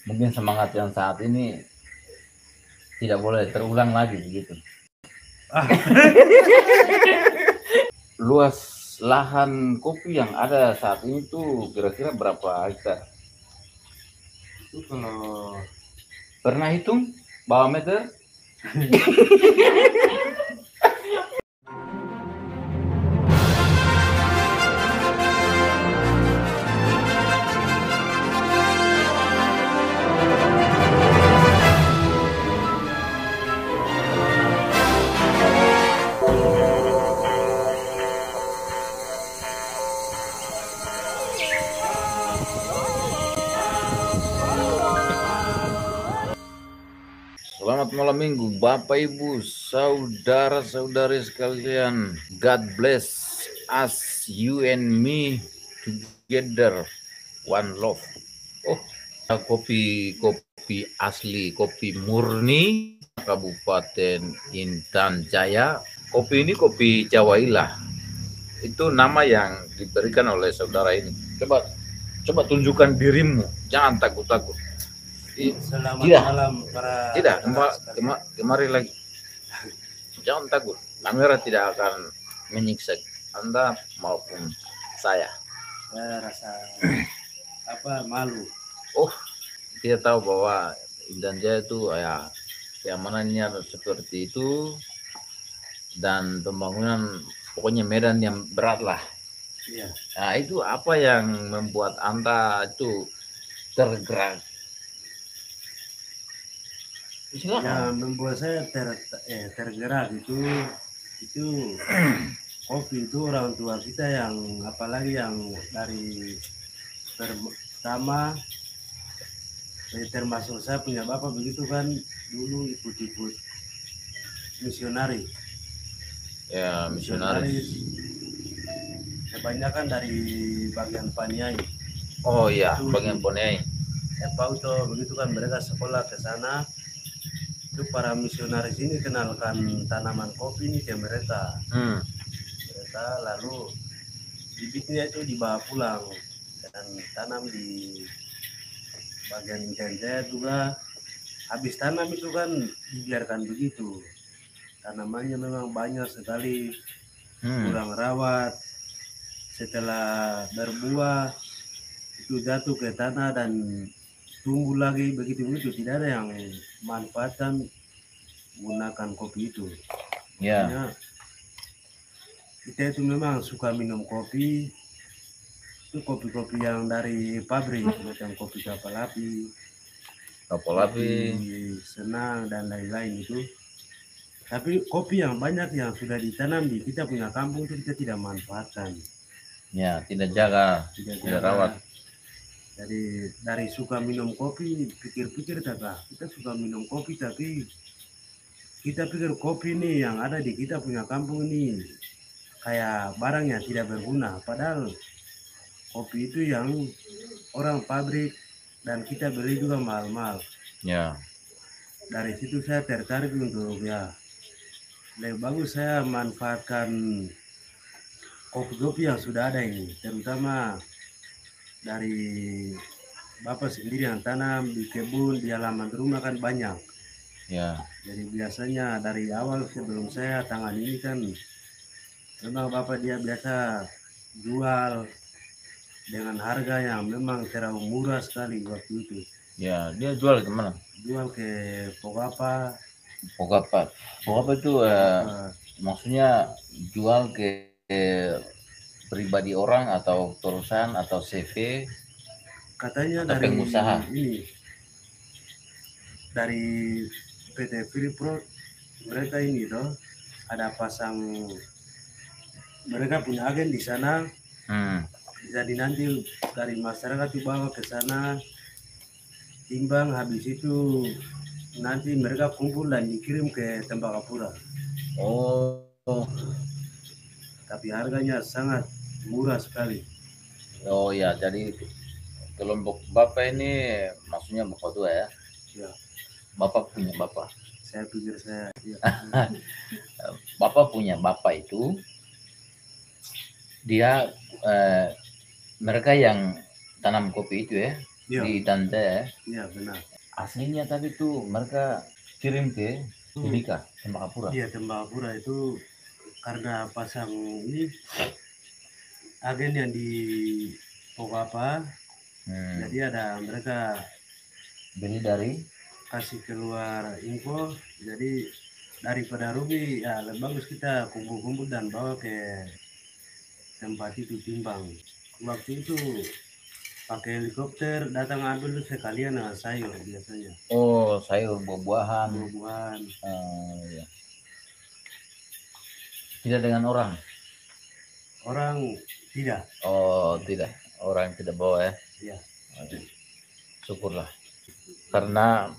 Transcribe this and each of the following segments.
mungkin semangat yang saat ini tidak boleh terulang lagi begitu. Luas lahan kopi yang ada saat ini tuh kira-kira berapa hektar? Itu kalau Pernah hitung bawa meter? Selamat malam minggu, Bapak Ibu, saudara-saudari sekalian. God bless us, you and me together, one love. Oh, kopi asli, kopi murni Kabupaten Intan Jaya. Kopi ini kopi Jawailah. Itu nama yang diberikan oleh saudara ini. Coba tunjukkan dirimu, jangan takut-takut. selamat Tidak. malam para Tidak, kemari lagi. Jangan takut, kamera tidak akan menyiksa Anda maupun saya. Saya rasa malu. Oh, dia tahu bahwa Intan Jaya itu ya keamanannya seperti itu dan pembangunan pokoknya medan yang berat lah. Iya. Nah, itu apa yang membuat Anda itu tergerak? Yang membuat saya tergerak itu kopi itu orang tua kita yang apalagi yang dari pertama termasuk saya punya bapak begitu kan dulu ikut-ikut misionari. Ya, misionaris. Kebanyakan dari bagian Paniai. Oh iya, bagian Paniai. Pauto begitu kan mereka sekolah ke sana. Itu para misionaris ini kenalkan tanaman kopi ini ke mereka. Mereka lalu bibitnya itu dibawa pulang dan tanam di bagian Intan juga. Habis tanam itu kan dibiarkan begitu. Tanamannya memang banyak sekali, kurang rawat. Setelah berbuah itu jatuh ke tanah dan tumbuh lagi begitu tidak ada yang manfaatkan menggunakan kopi itu. Ya. Kita itu memang suka minum kopi. Itu kopi-kopi yang dari pabrik macam kopi kapal api, Senang dan lain-lain itu. Tapi kopi yang banyak yang sudah ditanam di kita punya kampung itu kita tidak manfaatkan. Ya, tidak jaga, tidak rawat. Jadi dari suka minum kopi, pikir-pikir kita suka minum kopi tapi kita pikir kopi ini yang ada di kita punya kampung ini kayak barang yang tidak berguna. Padahal kopi itu yang orang pabrik dan kita beli juga mahal-mahal. Ya. Dari situ saya tertarik untuk lebih bagus saya manfaatkan kopi-kopi yang sudah ada ini, terutama dari bapak sendiri yang tanam di kebun di halaman rumah kan banyak. Ya. Jadi biasanya dari awal sebelum saya tangan ini kan memang bapak dia biasa jual dengan harga yang memang terlalu murah sekali waktu itu. Ya, dia jual ke mana? Jual ke Pogapa. Pogapa itu maksudnya jual ke pribadi orang atau perusahaan atau CV? Katanya atau dari pengusaha ini dari PT Freeport mereka ini toh ada pasang, mereka punya agen di sana. Jadi nanti dari masyarakat itu bawa ke sana, timbang, habis itu nanti mereka kumpul dan dikirim ke Tembagapura. Oh. Tapi harganya sangat murah sekali. Oh ya, jadi kelompok Bapak ini maksudnya Bapak tua ya? Ya. Bapak punya Bapak. Saya pikir saya. Ya. Bapak punya Bapak itu, dia mereka yang tanam kopi itu ya? Iya, di Intan Jaya. iya benar. Aslinya tapi tuh mereka kirim ke Timika, Tembagapura. Iya, Tembagapura itu karena pasang ini agen yang di Pokapa, jadi ada mereka Beli dari kasih keluar info, jadi daripada rugi ya lebih bagus kita kumpul-kumpul dan bawa ke tempat itu timbang. Waktu itu pakai helikopter datang ambil tuh sekalian dengan sayur biasanya. sayur buah-buahan. Buah-buahan. Ya. Tidak dengan orang. Orang tidak. Tidak. Orang tidak bawa ya. Iya. Syukurlah. Karena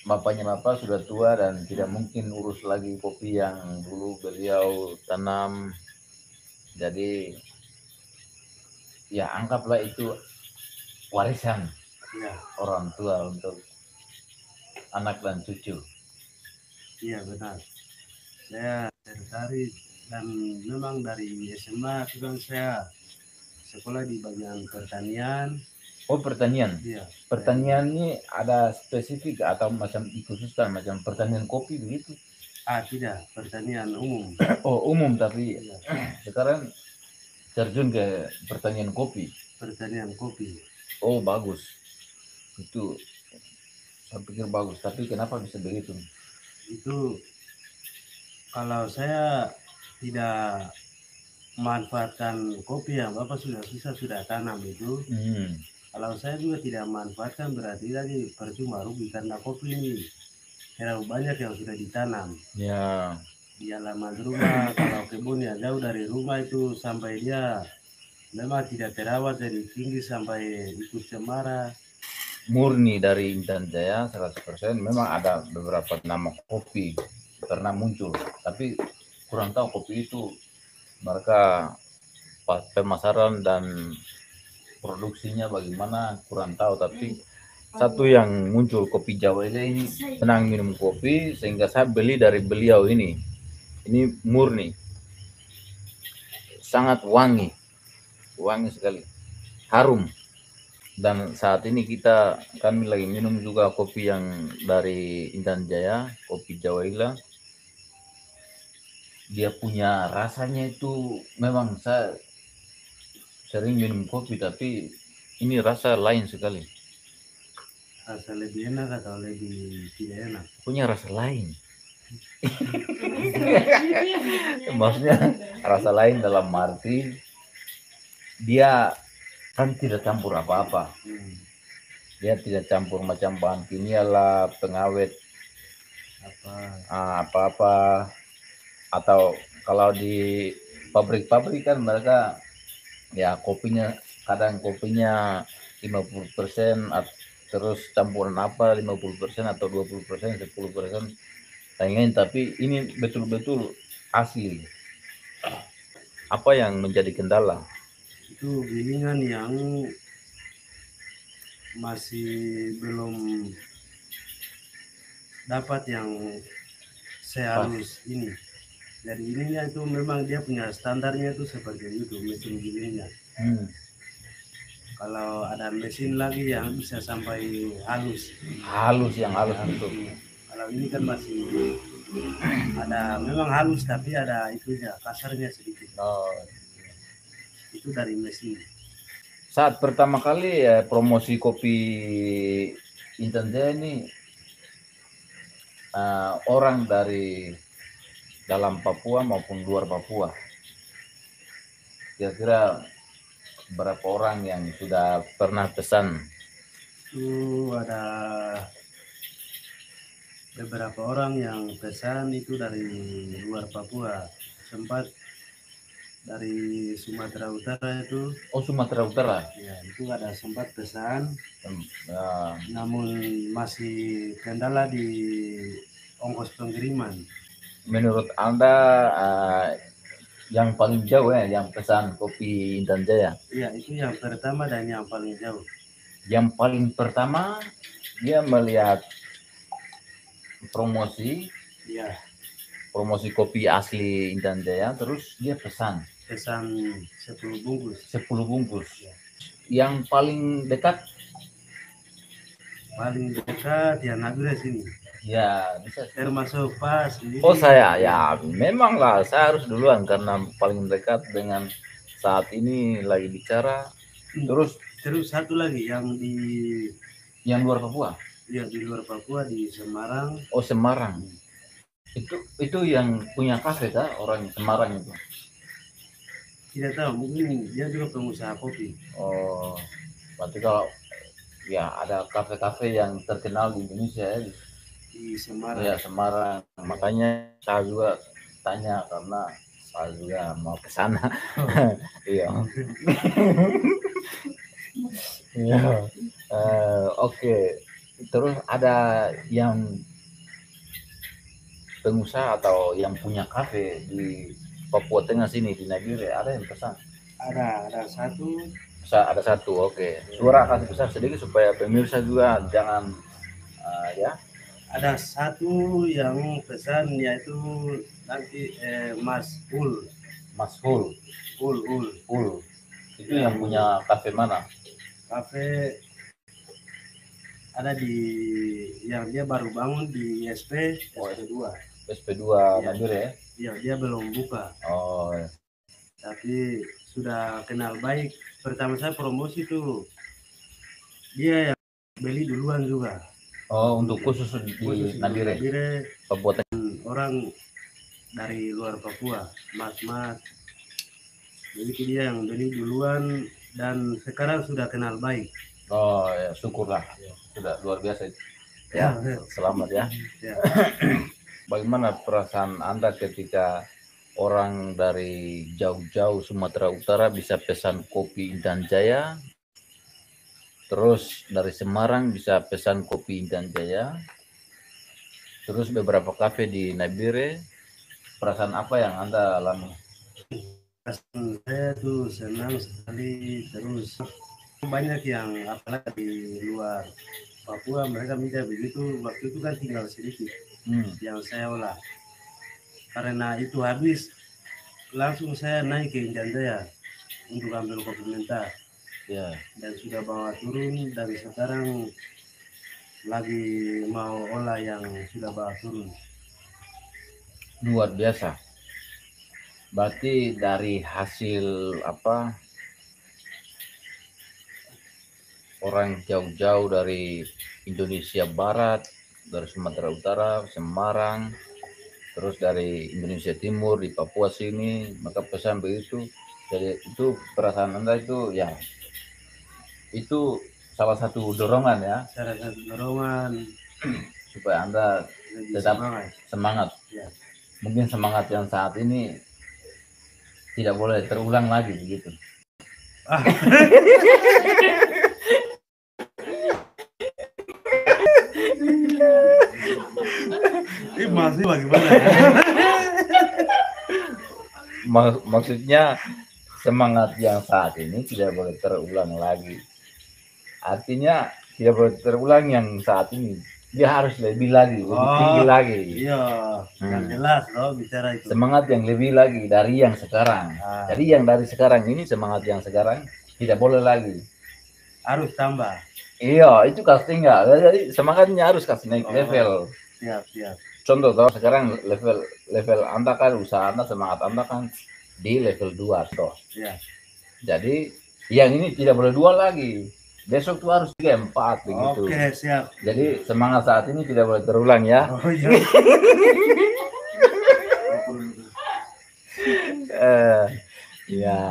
bapaknya bapak sudah tua dan tidak mungkin urus lagi kopi yang dulu beliau tanam. Jadi ya anggaplah itu warisan orang tua untuk anak dan cucu. Iya benar. Saya tertarik dan memang dari SMA itu kan saya sekolah di bagian pertanian. Pertanian. Iya. Pertanian ini ada spesifik atau macam dikhususkan macam pertanian kopi begitu? Tidak, pertanian umum. Umum tapi sekarang terjun ke pertanian kopi. Pertanian kopi. Bagus. Itu saya pikir bagus, tapi kenapa bisa begitu? Itu kalau saya tidak memanfaatkan kopi yang Bapak sudah tanam itu. Kalau saya juga tidak memanfaatkan berarti tadi percuma rugi karena kopi ini terlalu banyak yang sudah ditanam. Ya. Di halaman rumah, kalau kebun ya jauh dari rumah itu sampai dia memang tidak terawat dari tinggi sampai ikut cemara. Murni dari Intan Jaya 100%. Memang ada beberapa nama kopi pernah muncul, tapi kurang tahu kopi itu mereka pemasaran dan produksinya bagaimana kurang tahu. Tapi satu yang muncul kopi Jawa ini senang minum kopi sehingga saya beli dari beliau ini murni, sangat wangi sekali, harum. Dan saat ini kami lagi minum juga kopi yang dari Intan Jaya, kopi Jawaila. Dia punya rasanya itu memang saya sering minum kopi tapi ini rasa lain sekali. Rasa lebih enak atau lebih tidak enak? Punya rasa lain. Maksudnya rasa lain dalam arti dia kan tidak campur apa-apa. Dia tidak campur macam bahan kimia lah, pengawet apa-apa. Atau kalau di pabrik-pabrik kan mereka ya kadang kopinya 50% terus campuran apa 50% atau 20%, 10% lain-lain, tapi ini betul-betul asli. Apa yang menjadi kendala? Itu gilingan yang masih belum dapat yang sehalus ini. Jadi ininya itu memang dia punya standarnya itu seperti itu mesin gilingnya. Kalau ada mesin lagi yang bisa sampai halus yang halus itu. Kalau ini kan masih ada memang halus tapi ada itunya kasarnya sedikit. Itu dari mesin. Saat pertama kali promosi kopi Intan Jaya ini orang dari dalam Papua maupun luar Papua, kira-kira berapa orang yang sudah pernah pesan? Ada beberapa orang yang pesan itu dari luar Papua, sempat dari Sumatera Utara itu. Sumatera Utara. Ya, itu ada sempat pesan. Namun masih kendala di ongkos pengiriman. Menurut Anda yang paling jauh yang pesan kopi Intan Jaya? Iya, itu yang pertama dan yang paling jauh. Yang paling pertama dia melihat promosi kopi asli Intan Jaya, terus dia pesan 10 bungkus. 10 bungkus. Yang paling dekat paling dekat ya Nabire sini. Ya, bisa. Termasuk pas. Oh saya, ya memang lah saya harus duluan karena paling dekat dengan saat ini lagi bicara. Terus satu lagi yang luar Papua. Ya di luar Papua di Semarang. Oh Semarang. Itu yang punya kafe kah orang Semarang itu? Tidak tahu, mungkin dia juga pengusaha kopi. Oh, berarti kalau ya ada kafe-kafe yang terkenal di Indonesia ya di Semarang. Ya Semarang. Makanya saya juga tanya karena saya juga mau ke sana. Iya. Iya. Oke. Terus ada yang pengusaha atau yang punya kafe di Papua Tengah sini di Nabire ada yang pesan? Ada satu. Ada satu, oke. Suara kasih besar sedikit supaya pemirsa juga jangan ya. Ada satu yang pesan yaitu nanti Mas Ul. Mas Ul. Itu yang punya kafe mana? Kafe ada di yang dia baru bangun di SP2. SP2 Nabire ya? Iya, dia belum buka. Oh. Tapi sudah kenal baik. Pertama saya promosi tuh dia yang beli duluan juga. Oh, untuk khusus di Nabire. Papua orang dari luar Papua, mas. Jadi dia yang beli duluan dan sekarang sudah kenal baik. Oh ya, syukurlah. Sudah luar biasa. Ya, selamat ya. Bagaimana perasaan Anda ketika orang dari jauh-jauh Sumatera Utara bisa pesan kopi Intan Jaya, terus dari Semarang bisa pesan kopi Intan Jaya, terus beberapa kafe di Nabire, perasaan apa yang Anda alami? Saya tuh senang sekali, terus banyak yang apalagi di luar Papua mereka minta begitu, waktu itu kan tinggal sedikit yang saya olah. Karena itu habis, langsung saya naik ke Intan Jaya untuk ambil kopi mentah. Ya. Dan sudah bawa turun dan sekarang lagi mau olah yang sudah bawa turun. Luar biasa. Berarti dari hasil apa orang jauh-jauh dari Indonesia Barat, dari Sumatera Utara, Semarang, terus dari Indonesia Timur di Papua sini, maka pesan begitu. Jadi itu perasaan Anda itu ya itu salah satu dorongan ya. Salah satu dorongan supaya Anda tetap semangat. Ya. Mungkin semangat yang saat ini tidak boleh terulang lagi begitu. Ini masih bagaimana? Maksudnya semangat yang saat ini tidak boleh terulang lagi. Artinya tidak boleh terulang yang saat ini. Dia harus lebih lagi, lebih tinggi lagi. Iya, yang jelas loh bicara itu. Semangat yang lebih lagi dari yang sekarang. Jadi yang dari sekarang ini semangat yang sekarang tidak boleh lagi. Harus tambah. Iya, itu kasih enggak. Jadi semangatnya harus kasih naik level. Siap. Contoh toh sekarang level Anda kan usaha Anda, semangat Anda kan di level 2 toh. Iya. Jadi yang ini tidak boleh 2 lagi. Besok tuh harus 3, 4 begitu. Oke, siap. Jadi semangat saat ini tidak boleh terulang ya. Oh iya. Ya.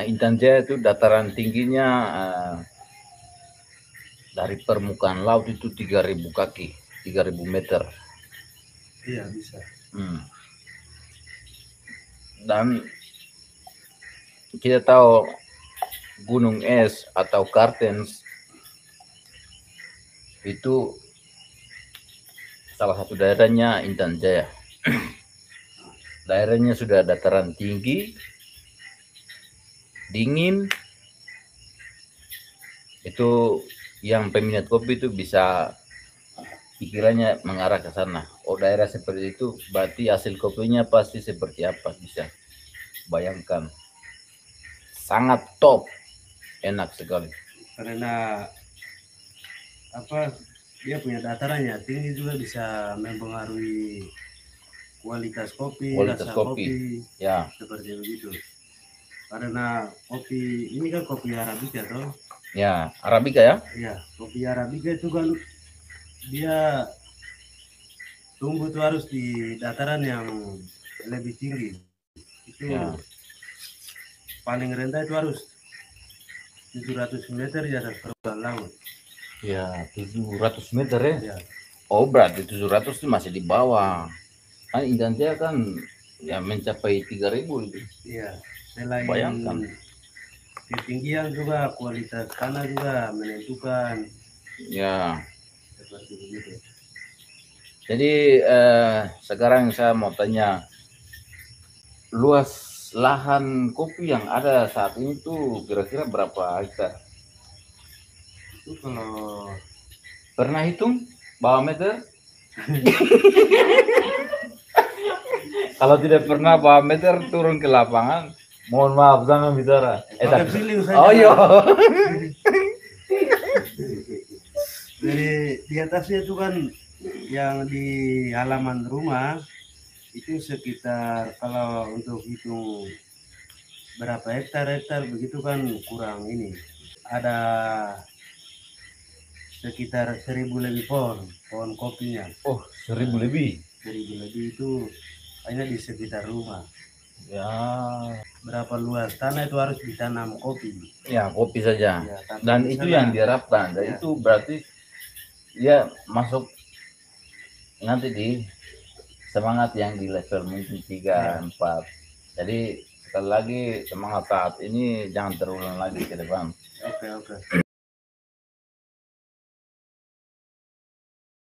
Intan Jaya itu dataran tingginya dari permukaan laut itu 3.000 kaki, 3.000 meter. Iya, bisa. Dan kita tahu gunung es atau Kartens itu salah satu daerahnya Intan Jaya. Daerahnya sudah dataran tinggi, dingin. Itu yang peminat kopi itu bisa pikirannya mengarah ke sana. Oh, daerah seperti itu berarti hasil kopinya pasti seperti apa, bisa bayangkan. Sangat top, enak sekali. Karena apa dia punya datarannya tinggi juga bisa mempengaruhi kualitas kopi, Kualitas rasa kopi. Ya, seperti begitu. Karena kopi ini kan kopi Arabica toh. ya, Arabica ya. Ya, kopi Arabica itu kan dia tumbuh tuh harus di dataran yang lebih tinggi. Itu Ya. paling rendah itu harus 700 meter di atas permukaan laut. Ya, 700 meter ya. Ya, Oh, berarti 700 itu masih di bawah. Kan Intan Jaya kan ya mencapai 3000 itu. iya. Selain Bayangkan. ketinggian juga kualitas tanah juga menentukan Ya. seperti begitu. Jadi sekarang saya mau tanya, luas lahan kopi yang ada saat ini tuh kira-kira berapa hektar? Itu kalau Pernah hitung bawa meter? Kalau tidak pernah bawa meter, turun ke lapangan. Mohon maaf, jangan bicara. pakai feeling saja. Oh iya. Jadi di atasnya itu kan yang di halaman rumah itu sekitar kalau untuk hitung berapa hektar begitu kan kurang ini. Ada sekitar 1000 lebih pohon kopinya. Oh, 1000 lebih. 1000 lebih itu hanya di sekitar rumah. Ya. Berapa luas tanah itu harus ditanam kopi. Ya, kopi saja. Ya, tapi Dan di itu sana- yang diharapkan. Dan Ya. itu berarti ya masuk nanti di semangat yang di level mungkin 3, 4. Jadi sekali lagi semangat saat ini jangan terulang lagi ke depan. Oke.